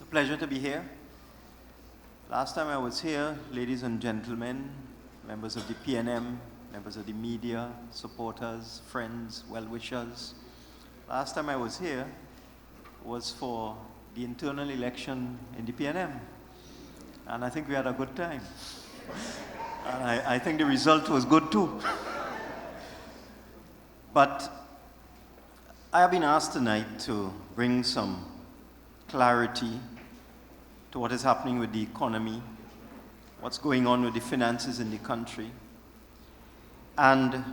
It's a pleasure to be here. Last time I was here, ladies and gentlemen, members of the PNM, members of the media, supporters, friends, well-wishers. Last time I was here was for the internal election in the PNM. And I think we had a good time. And I think the result was good too. But I have been asked tonight to bring some clarity to what is happening with the economy, what's going on with the finances in the country. And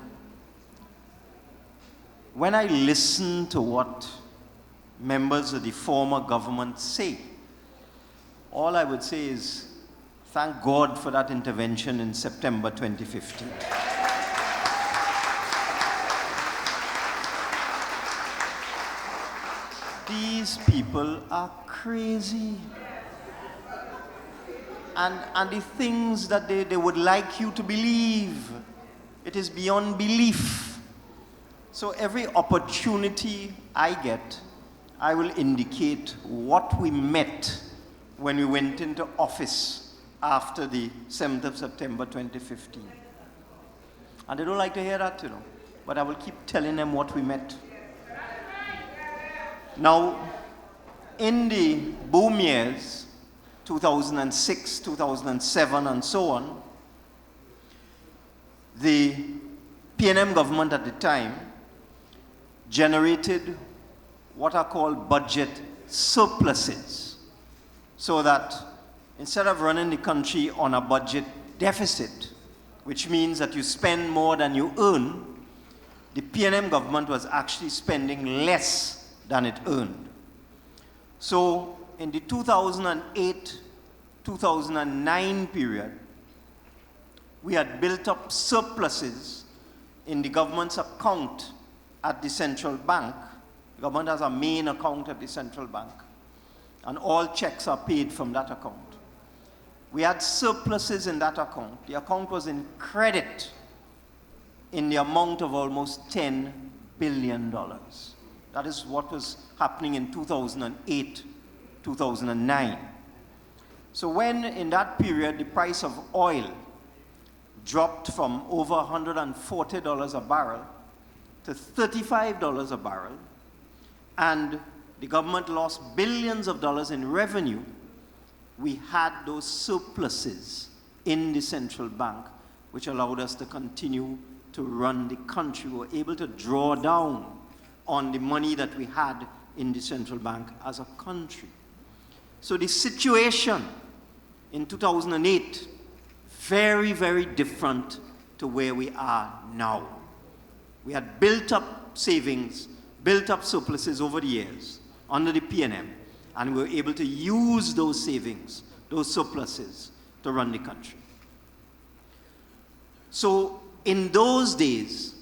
when I listen to what members of the former government say, all I would say is, thank God for that intervention in September 2015. These people are crazy. And the things that they would like you to believe, it is beyond belief. So every opportunity I get, I will indicate what we met when we went into office after the 7th of September 2015. And they don't like to hear that, but I will keep telling them what we met. Now, in the boom years, 2006, 2007, and so on, the PNM government at the time generated what are called budget surpluses, so that instead of running the country on a budget deficit, which means that you spend more than you earn, the PNM government was actually spending less than it earned. So in the 2008-2009 period, we had built up surpluses in the government's account at the central bank. The government has a main account at the central bank, and all checks are paid from that account. We had surpluses in that account. The account was in credit in the amount of almost $10 billion. That is what was happening in 2008, 2009. So when in that period the price of oil dropped from over $140 a barrel to $35 a barrel, and the government lost billions of dollars in revenue, we had those surpluses in the central bank, which allowed us to continue to run the country. We were able to draw down on the money that we had in the central bank as a country. So the situation in 2008, very, very different to where we are now. We had built up savings, built up surpluses over the years under the PNM, and we were able to use those savings, those surpluses, to run the country. So in those days,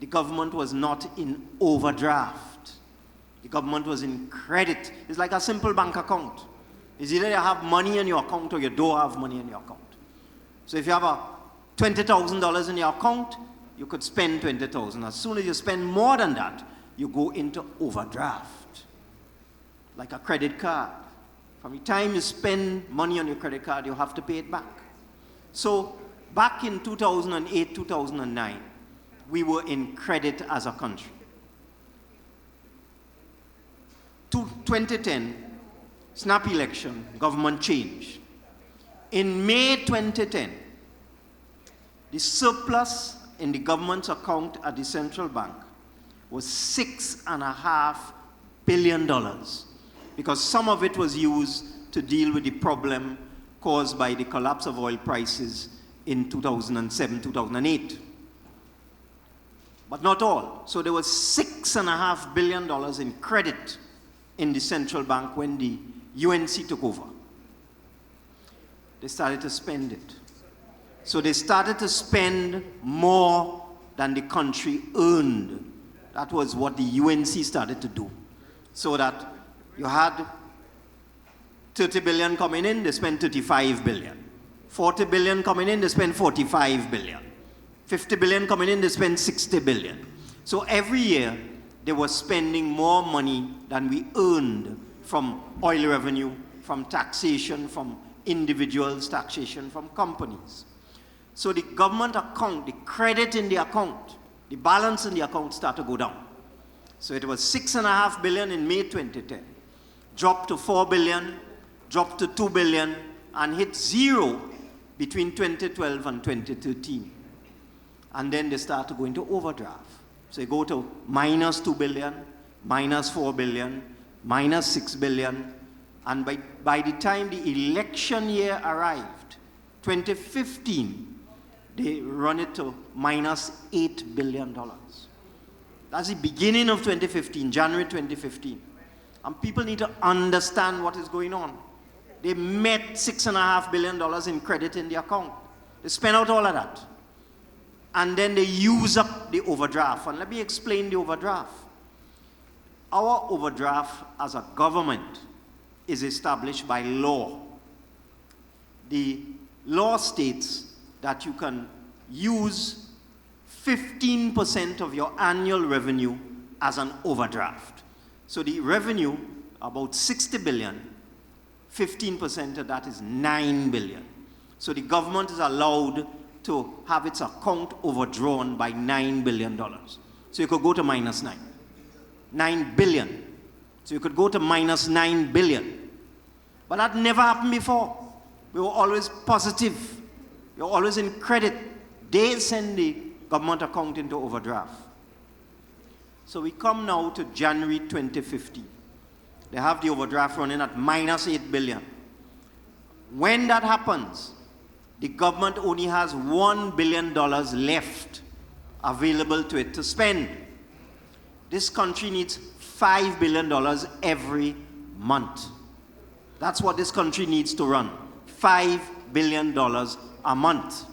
the government was not in overdraft. The government was in credit. It's like a simple bank account. It's either you have money in your account or you don't have money in your account. So if you have $20,000 in your account, you could spend $20,000. As soon as you spend more than that, you go into overdraft, like a credit card. From the time you spend money on your credit card, you have to pay it back. So back in 2008, 2009, we were in credit as a country. 2010, snap election, government change. In May 2010, the surplus in the government's account at the central bank was $6.5 billion, because some of it was used to deal with the problem caused by the collapse of oil prices in 2007, 2008. But not all. So there was $6.5 billion in credit in the central bank when the UNC took over. They started to spend it. So they started to spend more than the country earned. That was what the UNC started to do. So that you had 30 billion coming in, they spent 35 billion. 40 billion coming in, they spent 45 billion. 50 billion coming in, they spend 60 billion. So every year, they were spending more money than we earned from oil revenue, from taxation, from individuals, taxation from companies. So the government account, the credit in the account, the balance in the account started to go down. So it was $6.5 billion in May 2010, dropped to $4 billion, dropped to $2 billion, and hit zero between 2012 and 2013. And then they start to go into overdraft. So you go to minus $2 billion, minus $4 billion, minus $6 billion, and by the time the election year arrived, 2015, they run it to minus $8 billion. That's the beginning of 2015, January 2015. And people need to understand what is going on. They met $6.5 billion in credit in the account. They spent out all of that. And then they use up the overdraft. And let me explain the overdraft. Our overdraft as a government is established by law. The law states that you can use 15% of your annual revenue as an overdraft. So the revenue, about 60 billion, 15% of that is 9 billion. So the government is allowed to have its account overdrawn by $9 billion. So you could go to minus 9 billion. So you could go to minus 9 billion. But that never happened before. We were always positive. We were always in credit. They send the government account into overdraft. So we come now to January 2015. They have the overdraft running at minus 8 billion. When that happens, the government only has $1 billion left available to it to spend. This country needs $5 billion every month. That's what this country needs to run. $5 billion a month.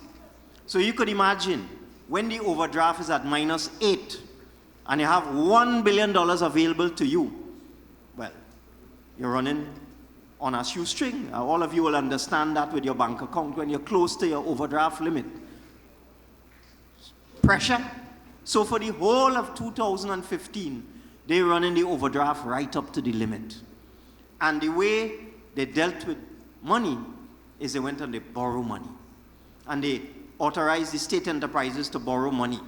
So you could imagine when the overdraft is at minus 8 and you have $1 billion available to you, well, you're running on a shoestring. All of you will understand that with your bank account when you're close to your overdraft limit. Pressure. So for the whole of 2015, they run in the overdraft right up to the limit. And the way they dealt with money is they went and they borrow money. And they authorized the state enterprises to borrow money.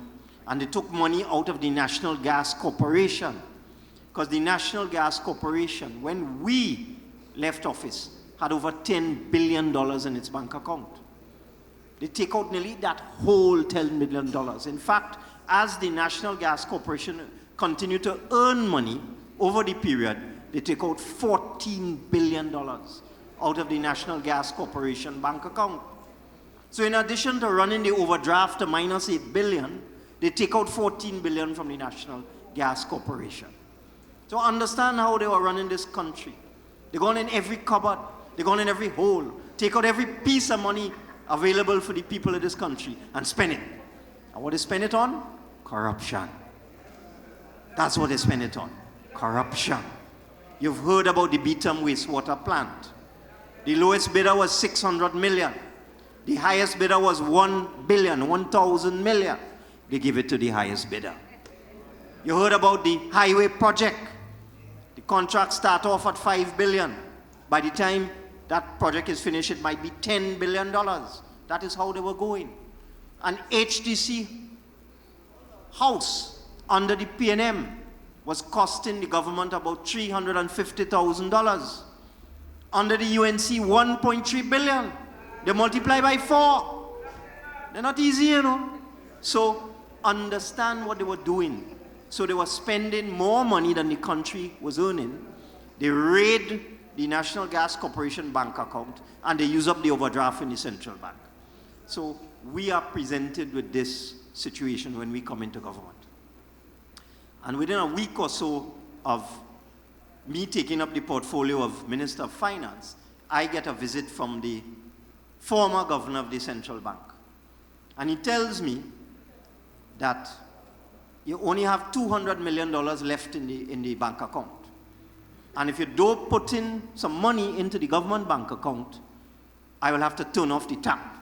And they took money out of the National Gas Corporation. Because the National Gas Corporation, when we left office, had over $10 billion in its bank account. They take out nearly that whole $10 billion. In fact, as the National Gas Corporation continued to earn money over the period, they take out $14 billion out of the National Gas Corporation bank account. So in addition to running the overdraft to minus 8 billion, they take out 14 billion from the National Gas Corporation. So understand how they were running this country. They go in every cupboard, they go in every hole, take out every piece of money available for the people of this country and spend it. And what they spend it on? Corruption. That's what they spend it on. Corruption. You've heard about the Beetham wastewater plant. The lowest bidder was 600 million. The highest bidder was 1 billion, 1,000 million. They give it to the highest bidder. You heard about the highway project. The contract start off at 5 billion. By the time that project is finished, it might be $10 billion. That is how they were going. An HDC house under the P&M was costing the government about $350,000. Under the UNC, 1.3 billion. They multiply by 4. They're not easy, you know. So understand what they were doing. So they were spending more money than the country was earning. They raid the National Gas Corporation bank account and they use up the overdraft in the central bank. So we are presented with this situation when we come into government. And within a week or so of me taking up the portfolio of Minister of Finance, I get a visit from the former governor of the central bank. And he tells me that you only have $200 million left in the bank account. And if you don't put in some money into the government bank account, I will have to turn off the tap.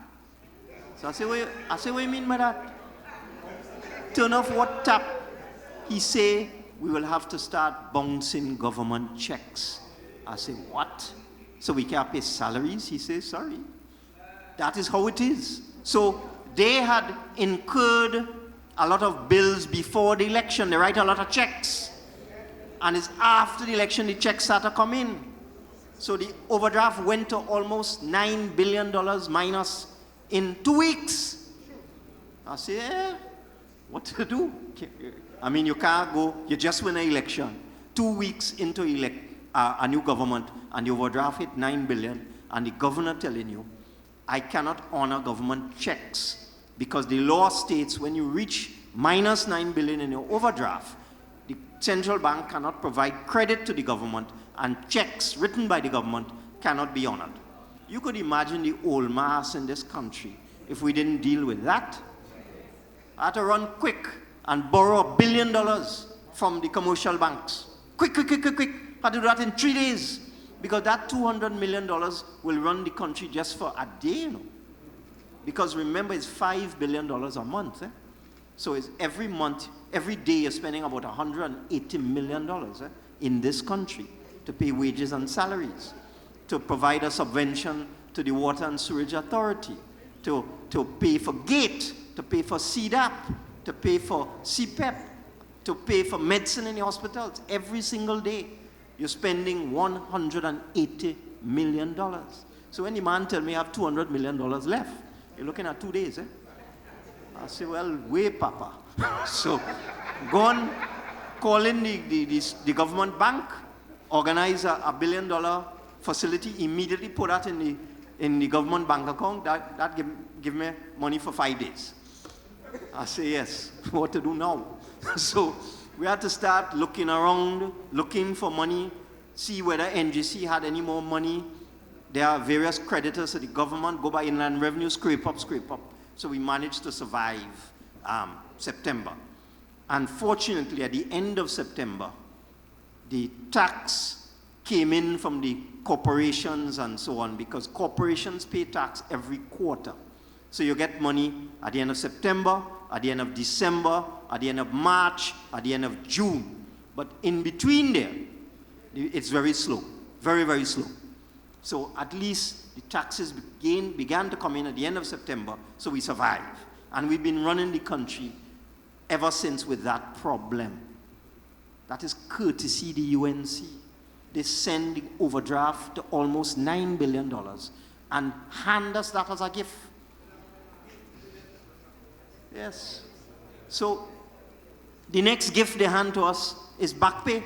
So I say, what you mean by that? Turn off what tap? He say, we will have to start bouncing government checks I say, what? So we can't pay salaries? He says, sorry. That is how it is. So they had incurred a lot of bills before the election. They write a lot of checks. And it's after the election the checks start to come in. So the overdraft went to almost $9 billion minus in 2 weeks. I say, what to do? I mean, you can't go, you just win an election. 2 weeks into a new government, and you overdraft it $9 billion, and the governor telling you, I cannot honor government checks, because the law states when you reach minus $9 billion in your overdraft, the central bank cannot provide credit to the government, and checks written by the government cannot be honored. You could imagine the old mass in this country if we didn't deal with that. I had to run quick and borrow $1 billion from the commercial banks. Quick. I had to do that in 3 days, because that $200 million will run the country just for a day, you know. Because remember, it's $5 billion a month. So it's every month, every day you're spending about $180 million in this country to pay wages and salaries, to provide a subvention to the Water and Sewerage Authority, to pay for GATE, to pay for CDAP, to pay for CPEP, to pay for medicine in the hospitals. Every single day, you're spending $180 million. So when the man tells me I have $200 million left, you're looking at 2 days, I say, well, wait, Papa. So go on, call in the government bank, organize a $1 billion facility, immediately put that in the government bank account. That give me money for 5 days. I say, yes, what to do now? So we had to start looking around, looking for money, see whether NGC had any more money. There are various creditors of the government, go by Inland Revenue, scrape up. So we managed to survive September. Unfortunately, at the end of September, the tax came in from the corporations and so on, because corporations pay tax every quarter. So you get money at the end of September, at the end of December, at the end of March, at the end of June. But in between there, it's very slow, very, very slow. So at least the taxes began to come in at the end of September, so we survived. And we've been running the country ever since with that problem. That is courtesy the UNC. They send the overdraft to almost $9 billion and hand us that as a gift. Yes. So the next gift they hand to us is back pay.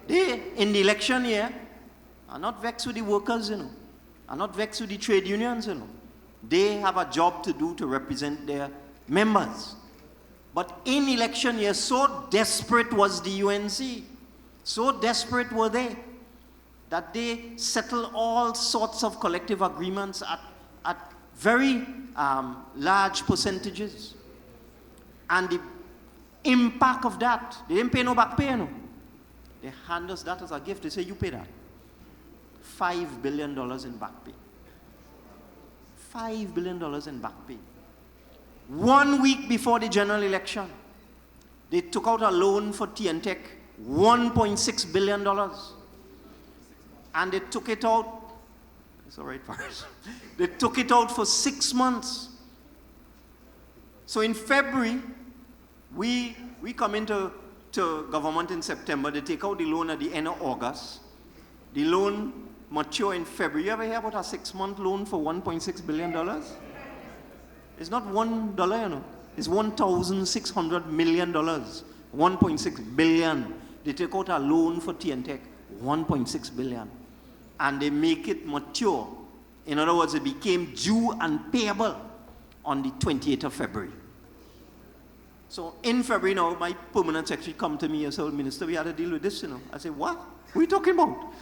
They, in the election year, are not vexed with the workers, you know, are not vexed with the trade unions, you know. They have a job to do to represent their members. But in election year, so desperate was the UNC, so desperate were they, that they settled all sorts of collective agreements at very large percentages. And the impact of that, they didn't pay no back pay, no. They hand us that as a gift. They say, you pay that. $5 billion in back pay. $5 billion in back pay. 1 week before the general election, they took out a loan for T&Tech, $1.6 billion. And they took it out, it's all right, Paris. They took it out for 6 months. So in February, we come into government in September. They take out the loan at the end of August. The loan mature in February. You ever hear about a 6-month loan for $1.6 billion? It's not $1, you know. It's $1,600 million. $1.6 billion. They take out a loan for T&Tech, $1.6 billion. And they make it mature. In other words, it became due and payable on the 28th of February. So in February now, my permanent secretary come to me and said, Minister, we had to deal with this, you know. I said, what? What are you talking about?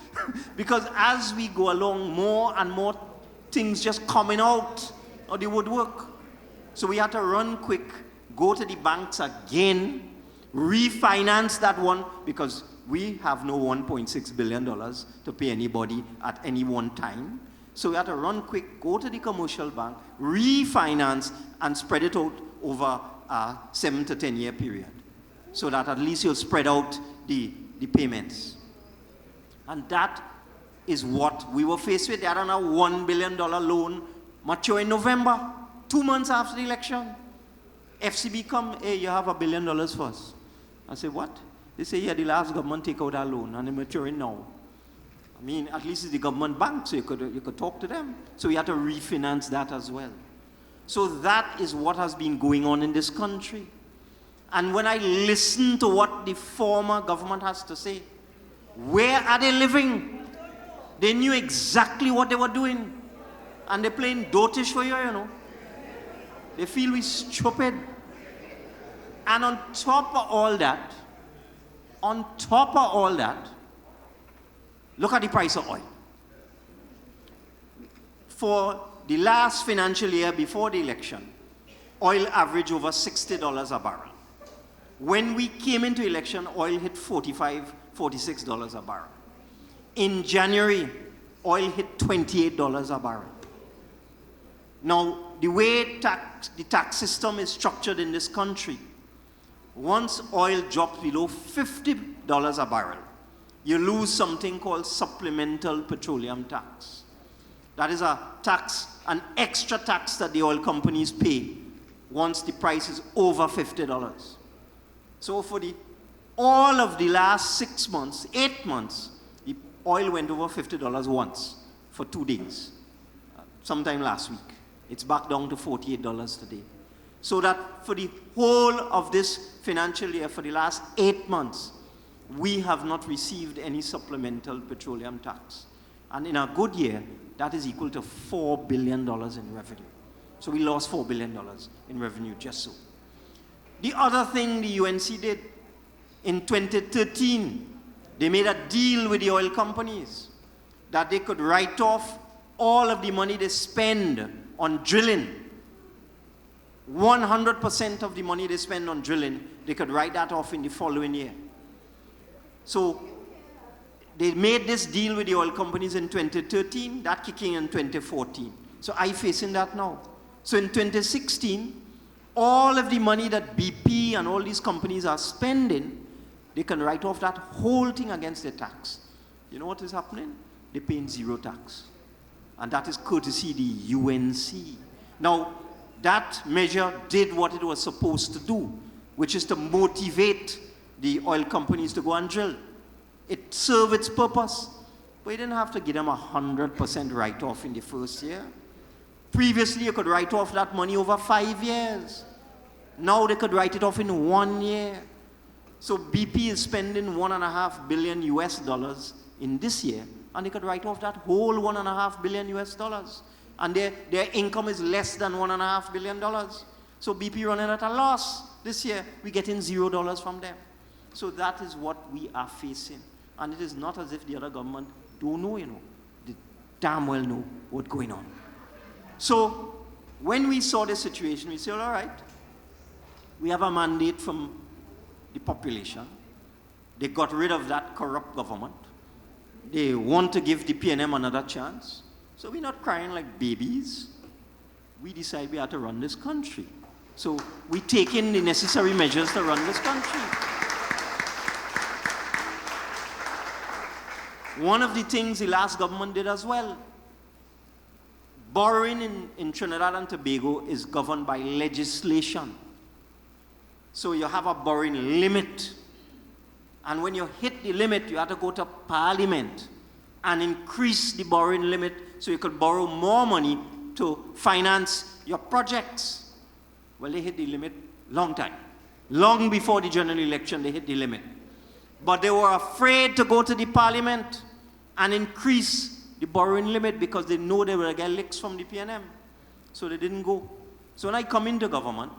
Because as we go along, more and more things just coming out of the woodwork. So we had to run quick, go to the banks again, refinance that one, because we have no $1.6 billion to pay anybody at any one time. So we had to run quick, go to the commercial bank, refinance, and spread it out over a 7 to 10 year period, so that at least you'll spread out the payments. And that is what we were faced with. They had on a $1 billion loan mature in November, 2 months after the election. FCB come, hey, you have $1 billion for us. I say, what? They say, yeah, the last government take out our loan and they're maturing now. I mean, at least it's the government bank, so you could talk to them. So we had to refinance that as well. So that is what has been going on in this country. And when I listen to what the former government has to say, where are they living? They knew exactly what they were doing. And they're playing dotish for you, you know. They feel we're stupid. And on top of all that, look at the price of oil. For the last financial year before the election, oil averaged over $60 a barrel. When we came into election, oil hit $45, $46 a barrel. In January, oil hit $28 a barrel. Now, the way the tax system is structured in this country, once oil drops below $50 a barrel, you lose something called supplemental petroleum tax. That is a tax, an extra tax that the oil companies pay once the price is over $50. So for all of the last 6 months, 8 months, the oil went over $50 once for 2 days, sometime last week. It's back down to $48 today. So that for the whole of this financial year, for the last 8 months, we have not received any supplemental petroleum tax. And in a good year, that is equal to $4 billion in revenue. So we lost $4 billion in revenue just so. The other thing the UNC did, in 2013, they made a deal with the oil companies that they could write off all of the money they spend on drilling. 100% of the money they spend on drilling, they could write that off in the following year. So they made this deal with the oil companies in 2013, that kicking in 2014. So I facing that now. So in 2016, all of the money that BP and all these companies are spending, they can write off that whole thing against their tax. You know what is happening? They're paying zero tax. And that is courtesy the UNC. Now, that measure did what it was supposed to do, which is to motivate the oil companies to go and drill. It served its purpose. But you didn't have to give them 100% write-off in the first year. Previously, you could write off that money over 5 years. Now they could write it off in 1 year. So BP is spending $1.5 billion US in this year, and they could write off that whole $1.5 billion US. And their income is less than $1.5 billion. So BP running at a loss. This year, we're getting $0 from them. So that is what we are facing. And it is not as if the other government don't know, you know. They damn well know what's going on. So when we saw the situation, we said, all right, we have a mandate from the population. They got rid of that corrupt government. They want to give the PNM another chance. So we're not crying like babies. We decide we have to run this country. So we take in the necessary measures to run this country. One of the things the last government did as well, borrowing in Trinidad and Tobago is governed by legislation. So you have a borrowing limit. And when you hit the limit, you have to go to Parliament and increase the borrowing limit so you could borrow more money to finance your projects. Well, they hit the limit long time. Long before the general election, they hit the limit. But they were afraid to go to the Parliament and increase the borrowing limit because they know they will get licks from the PNM. So they didn't go. So when I come into government,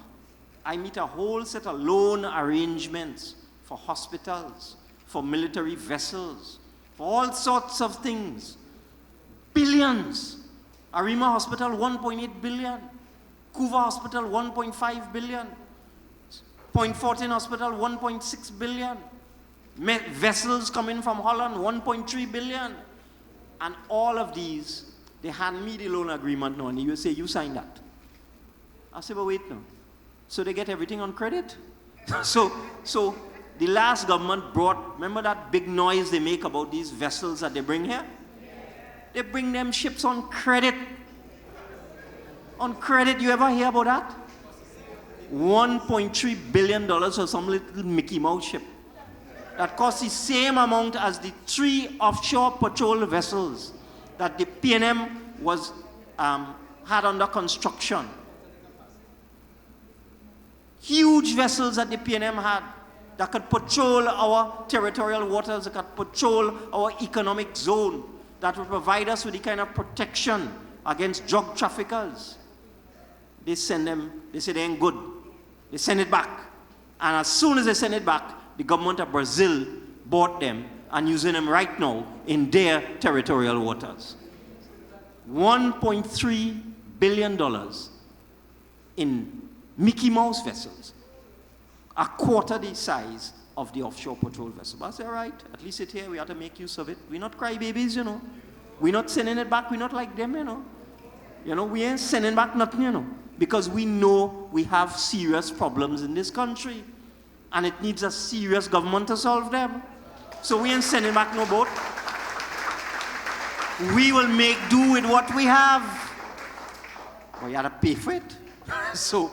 I meet a whole set of loan arrangements for hospitals, for military vessels, for all sorts of things. Billions. Arima Hospital, 1.8 billion. Kuva Hospital, 1.5 billion. Point 14 Hospital, 1.6 billion. Vessels coming from Holland, 1.3 billion. And all of these, they hand me the loan agreement now, and you say, you sign that. I say, but wait now. So they get everything on credit? So The last government brought, remember that big noise they make about these vessels that they bring here? They bring them ships on credit. On credit, you ever hear about that? $1.3 billion for some little Mickey Mouse ship. That costs the same amount as the 3 offshore patrol vessels that the PNM was, had under construction. Huge vessels that the PNM had that could patrol our territorial waters, that could patrol our economic zone, that would provide us with the kind of protection against drug traffickers. They send them, they say they ain't good. They send it back. And as soon as they send it back, the government of Brazil bought them and using them right now in their territorial waters. $1.3 billion in Mickey Mouse vessels, a quarter the size of the offshore patrol vessel. But I say, all right, at least it's here, we have to make use of it. We're not crybabies, you know. We're not sending it back, we're not like them, you know. You know, we ain't sending back nothing, you know, because we know we have serious problems in this country. And it needs a serious government to solve them. So we ain't sending back no boat. We will make do with what we have. But you have to pay for it. So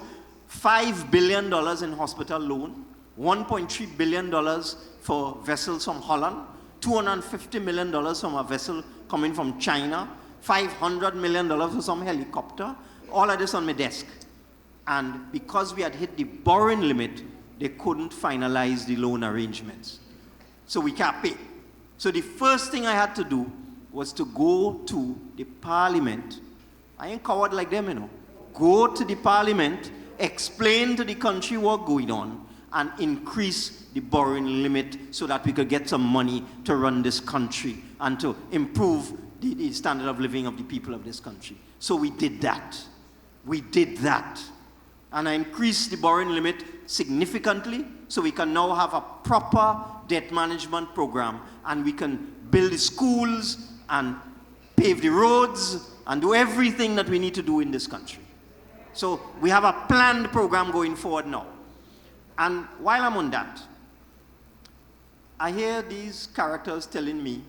$5 billion in hospital loan, $1.3 billion for vessels from Holland, $250 million from a vessel coming from China, $500 million for some helicopter, all of this on my desk. And because we had hit the borrowing limit, they couldn't finalize the loan arrangements. So we can't pay. So the first thing I had to do was to go to the parliament. I ain't coward like them, you know. Go to the parliament, explain to the country what's going on, and increase the borrowing limit so that we could get some money to run this country and to improve the standard of living of the people of this country. So we did that. We did that. And I increased the borrowing limit significantly so we can now have a proper debt management program and we can build the schools and pave the roads and do everything that we need to do in this country. So we have a planned program going forward now. And while I'm on that, I hear these characters telling me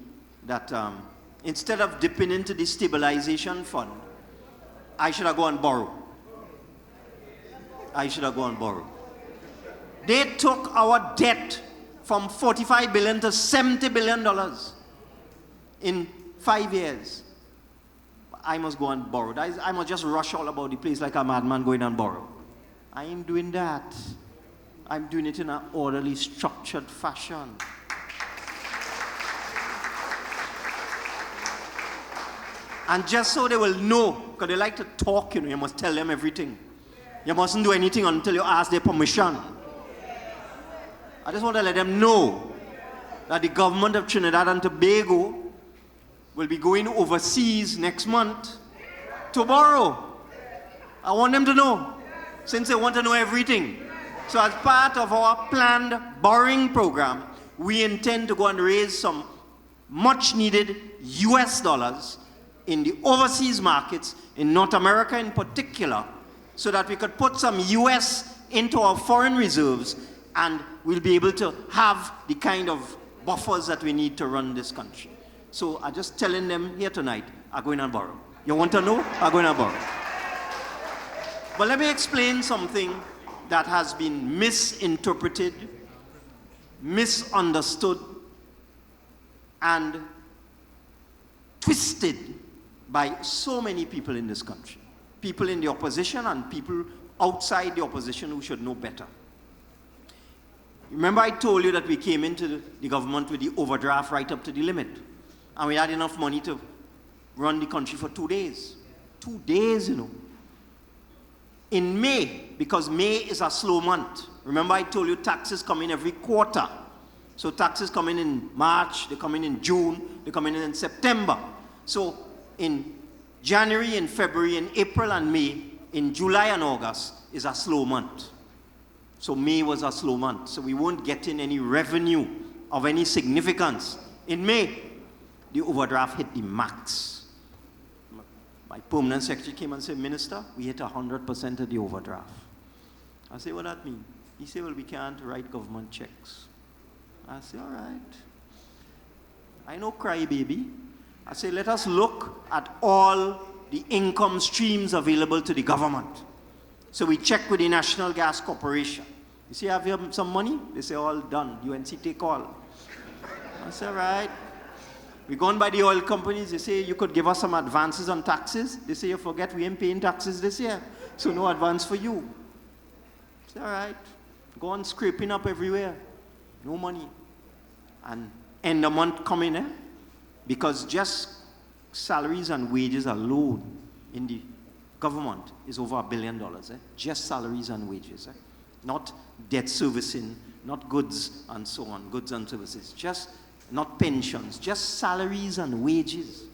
that instead of dipping into the stabilization fund, I should have gone and borrow. I should have gone and borrow. They took our debt from $45 billion to $70 billion in 5 years. I must go and borrow. I must just rush all about the place like a madman going and borrow. I ain't doing that. I'm doing it in an orderly, structured fashion. And just so they will know, because they like to talk, you know, you must tell them everything. You mustn't do anything until you ask their permission. I just want to let them know that the government of Trinidad and Tobago will be going overseas next month to borrow. I want them to know, since they want to know everything. So as part of our planned borrowing program, we intend to go and raise some much needed US dollars in the overseas markets, in North America in particular, so that we could put some US into our foreign reserves and we'll be able to have the kind of buffers that we need to run this country. So I'm just telling them here tonight, I'm going to borrow. You want to know? I'm going to borrow. But let me explain something that has been misinterpreted, misunderstood, and twisted by so many people in this country. People in the opposition and people outside the opposition who should know better. Remember I told you that we came into the government with the overdraft right up to the limit. And we had enough money to run the country for 2 days. 2 days, you know. In May, because May is a slow month. Remember I told you taxes come in every quarter. So taxes come in March, they come in June, they come in September. So in January, in February, in April and May, in July and August is a slow month. So May was a slow month. So we won't get in any revenue of any significance. In May, the overdraft hit the max. My permanent secretary came and said, Minister, we hit 100% of the overdraft. I said, what that mean? He said, well, we can't write government checks. I say, all right. I know crybaby. I say, let us look at all the income streams available to the government. So we check with the National Gas Corporation. You say, have you some money? They say, all done. UNC take all. I say, all right. We go on by the oil companies. They say, you could give us some advances on taxes. They say, you forget we ain't paying taxes this year. So no advance for you. I say, all right. Go on scraping up everywhere. No money. And end of month coming, because just salaries and wages alone in the government is over $1 billion. Just salaries and wages. Not debt servicing, not goods and so on, goods and services. Just not pensions, just salaries and wages.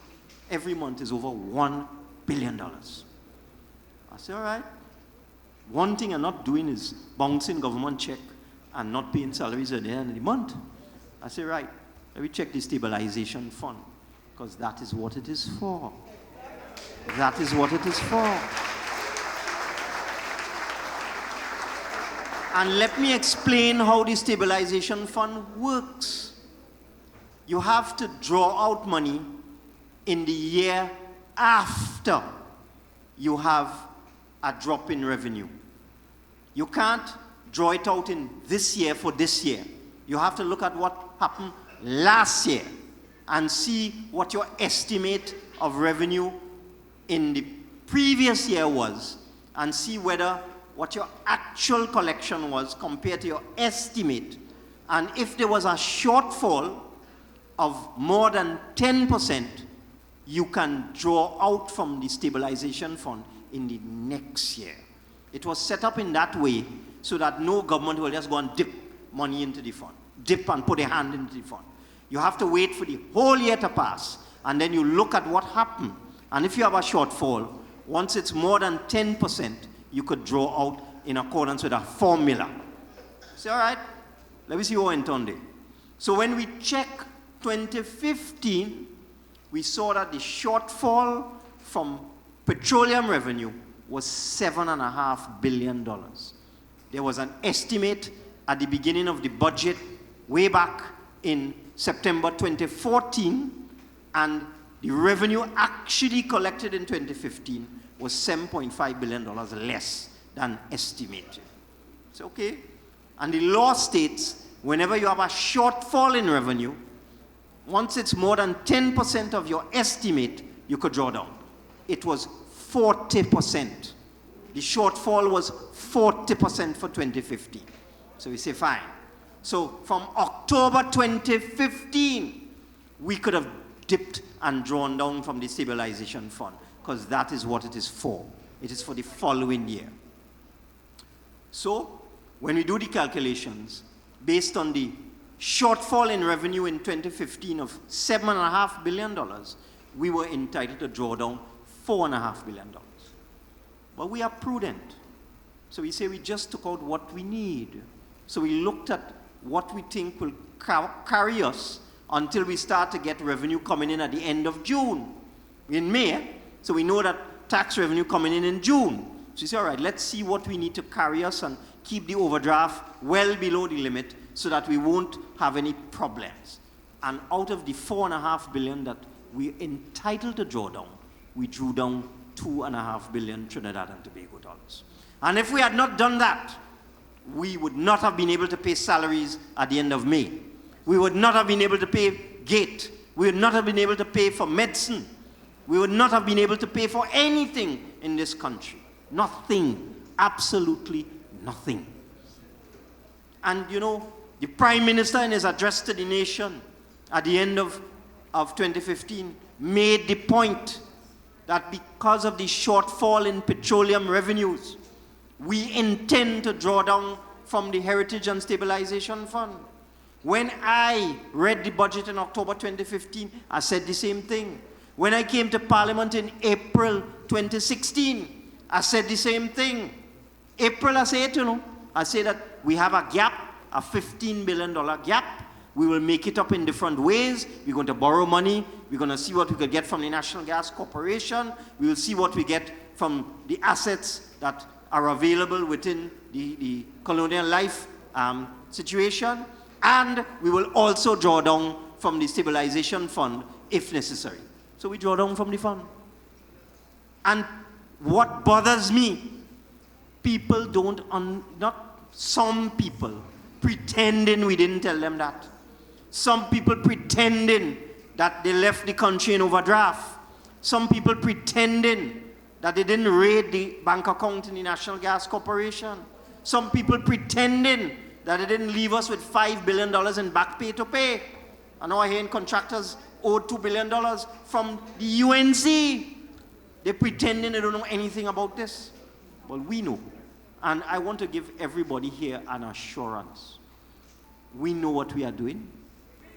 Every month is over $1 billion. I say, all right. One thing I'm not doing is bouncing government check and not paying salaries at the end of the month. I say, right, let me check the stabilization fund, because that is what it is for. That is what it is for. And let me explain how the stabilization fund works. You have to draw out money in the year after you have a drop in revenue. You can't draw it out in this year for this year. You have to look at what happened last year and see what your estimate of revenue in the previous year was, and see whether what your actual collection was compared to your estimate. And if there was a shortfall of more than 10%, you can draw out from the stabilization fund in the next year. It was set up in that way so that no government will just go and dip money into the fund, dip and put a hand into the fund. You have to wait for the whole year to pass, and then you look at what happened. And if you have a shortfall, once it's more than 10%, you could draw out in accordance with a formula. Say, all right, let me see what went on there. So when we check 2015, we saw that the shortfall from petroleum revenue was $7.5 billion. There was an estimate at the beginning of the budget way back in September 2014, and the revenue actually collected in 2015 was $7.5 billion less than estimated. It's okay. And the law states whenever you have a shortfall in revenue, once it's more than 10% of your estimate, you could draw down. It was 40%. The shortfall was 40% for 2015. So we say, fine. So from October 2015, we could have dipped and drawn down from the stabilization fund, because that is what it is for. It is for the following year. So when we do the calculations, based on the shortfall in revenue in 2015 of $7.5 billion, we were entitled to draw down $4.5 billion. But we are prudent. So we say we just took out what we need. So we looked at what we think will carry us until we start to get revenue coming in at the end of June. In May, so we know that tax revenue coming in June. So you say, all right, let's see what we need to carry us and keep the overdraft well below the limit so that we won't have any problems. And out of the $4.5 billion that we're entitled to draw down, we drew down $2.5 billion Trinidad and Tobago dollars. And if we had not done that, we would not have been able to pay salaries at the end of May. We would not have been able to pay gate. We would not have been able to pay for medicine. We would not have been able to pay for anything in this country. Nothing. Absolutely nothing. And you know, the Prime Minister in his address to the nation at the end of 2015 made the point that because of the shortfall in petroleum revenues, we intend to draw down from the Heritage and Stabilization Fund. When I read the budget in October 2015, I said the same thing. When I came to Parliament in April 2016, I said the same thing. April, I said, I said that we have a gap, a $15 billion gap. We will make it up in different ways. We're going to borrow money. We're going to see what we could get from the National Gas Corporation. We will see what we get from the assets that are available within the colonial life situation. And we will also draw down from the stabilization fund if necessary. So we draw down from the fund. And what bothers me, people don't, not some people pretending we didn't tell them that. Some people pretending that they left the country in overdraft. Some people pretending that they didn't raid the bank account in the National Gas Corporation. Some people pretending that they didn't leave us with $5 billion in back pay to pay. I know I hear contractors owed $2 billion from the UNC. They're pretending they don't know anything about this. Well, we know. And I want to give everybody here an assurance. We know what we are doing.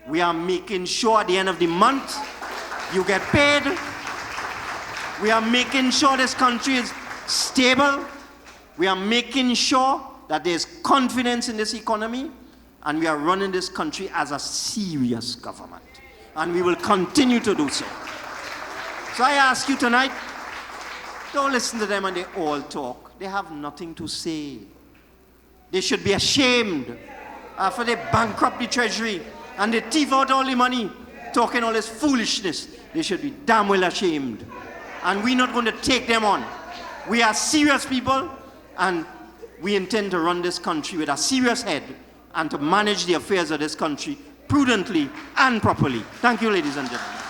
We are making sure at the end of the month you get paid. We are making sure this country is stable. We are making sure that there's confidence in this economy. And we are running this country as a serious government. And we will continue to do so. So I ask you tonight, don't listen to them and they all talk. They have nothing to say. They should be ashamed after they bankrupt the treasury and they thief out all the money, talking all this foolishness. They should be damn well ashamed. And we're not going to take them on. We are serious people and we intend to run this country with a serious head and to manage the affairs of this country prudently and properly. Thank you, ladies and gentlemen.